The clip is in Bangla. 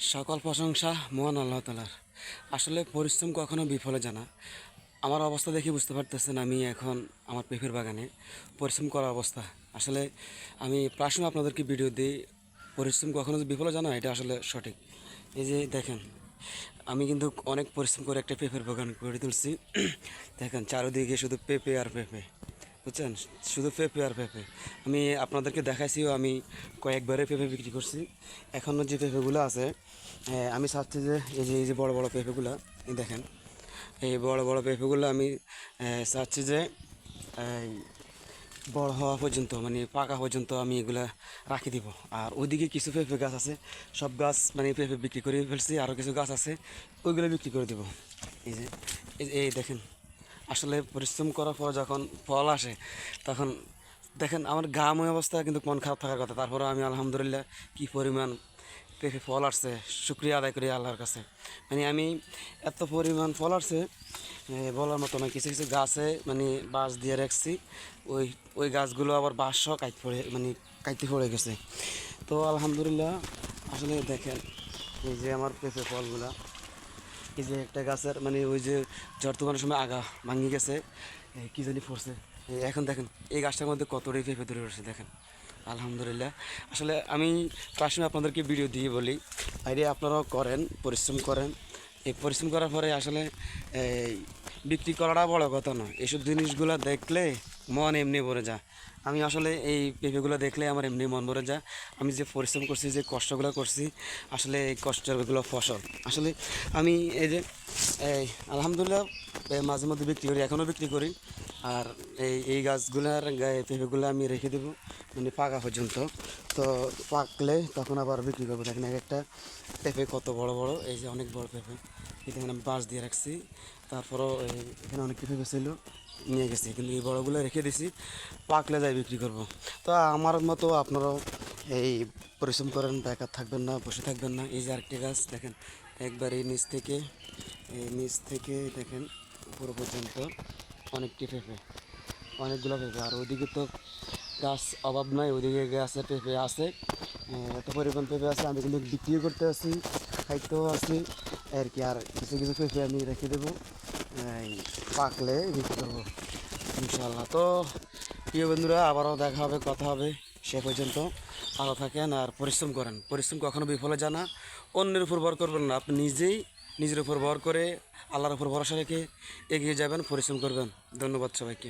সকল প্রশংসা মহান আল্লাহ তালার। আসলে পরিশ্রম কখনো বিফলে যায় না। আমার অবস্থা দেখে বুঝতে পারতেছেন আমি এখন আমার পেঁপের বাগানে পরিশ্রম করা অবস্থা। আসলে আমি প্রায় সময় আপনাদেরকে ভিডিও দিই, পরিশ্রম কখনো যে বিফলে যায় না, এটা আসলে সঠিক। এই যে দেখেন, আমি কিন্তু অনেক পরিশ্রম করে একটা পেঁপের বাগান গড়ে তুলছি। দেখেন চারিদিকে শুধু পেঁপে আর পেঁপে, বুঝছেন, শুধু পেঁপে আর পেঁপে। আমি আপনাদেরকে দেখাইছিও, আমি কয়েকবারে পেঁপে বিক্রি করছি। এখনও যে পেঁপেগুলো আছে, আমি চাচ্ছি যে এই যে বড় বড় পেঁপেগুলো, এই দেখেন, এই বড় বড় পেঁপেগুলো আমি চাচ্ছি যে এই বড় হওয়া পর্যন্ত, মানে পাকা পর্যন্ত আমি এগুলা রাখি দিব। আর ওইদিকে কিছু পেঁপে গাছ আছে, সব গাছ মানে পেঁপে বিক্রি করে ফেলছি, আরও কিছু গাছ আছে ওইগুলো বিক্রি করে দেবো। এই যে এই দেখেন, আসলে পরিশ্রম করার পর যখন ফল আসে তখন দেখেন আমার গাময় অবস্থা, কিন্তু মন খারাপ থাকার কথা, তারপরে আমি আলহামদুলিল্লাহ কি পরিমাণ পেঁপে ফল আসছে, শুক্রিয়া আদায় করি আল্লাহর কাছে। মানে আমি এত পরিমাণ ফল আসছে বলার মতো না। কিছু কিছু গাছে মানে বাঁশ দিয়ে রাখছি, ওই ওই গাছগুলো আবার বাঁশও কাইতে পড়ে গেছে। তো আলহামদুলিল্লাহ, আসলে দেখেন এই যে আমার পেঁপে ফলগুলা, এই যে একটা গাছের মানে ওই যে ঝড় তুফানের সময় আগা ভাঙি গেছে, কী জানি পড়ছে। এখন দেখেন এই গাছটার মধ্যে কতটাই পেঁপে ধরে রয়েছে দেখেন, আলহামদুলিল্লাহ। আসলে আমি প্রায় সময় আপনাদেরকে ভিডিও দিয়ে বলি, বাইরে আপনারাও করেন, পরিশ্রম করেন। এই পরিশ্রম করার পরে আসলে এই বিক্রি করাটা বড় কথা নয়, এসব জিনিসগুলো দেখলে মন এমনি ভরে যায়। আমি আসলে এই পেঁপেগুলো দেখলে আমার এমনি মন ভরে যায়। আমি যে পরিশ্রম করছি, যে কষ্টগুলো করছি, আসলে এই কষ্টগুলো ফসল। আসলে আমি এই যে এই আলহামদুলিল্লাহ মাঝে মধ্যে বিক্রি করি, এখনও বিক্রি করি। আর এই গাছগুলার গায়ে পেঁপেগুলো আমি রেখে দেবো মানে পাকা পর্যন্ত। তো পাকলে তখন আবার বিক্রি করবো। দেখেন এক একটা পেঁপে কত বড় বড়, এই যে অনেক বড় পেঁপে, এখানে আমি বাঁশ দিয়ে রাখছি। তারপরও এখানে অনেক পেঁপে ছিল, নিয়ে গেছি, কিন্তু এই বড়গুলো রেখে দিছি, পাকলে যাই বিক্রি করব। তো আমার মতো আপনারাও এই পরিশ্রম করেন, বেকার থাকবেন না, বসে থাকবেন না। এই যে আরেকটি গাছ দেখেন, একবার এই নিচ থেকে দেখেন উপর পর্যন্ত অনেকটি পেঁপে, অনেকগুলো পেঁপে। আর ওইদিকে তো গাছ অভাব নয়, ওইদিকে গাছে পেঁপে আছে, এত পরিমাণ পেঁপে আছে। আমি কিন্তু বিক্রিও করতে আছি, খাইতেও আছি আর কি। আর কিছু কিছু পেঁপে আমি রেখে দেবো, এই পাকলে বিক্রি করবো ইনশাল্লাহ। তো প্রিয় বন্ধুরা, আবারও দেখা হবে, কথা হবে। সে পর্যন্ত ভালো থাকেন আর পরিশ্রম করেন। পরিশ্রম কখনো বিফলে যায় না। অন্যের উপর ভর করবেন না, আপনি নিজেই নিজের উপর ভর করে আল্লাহর উপর ভরসা রেখে এগিয়ে যাবেন, পরিশ্রম করবেন। ধন্যবাদ সবাইকে।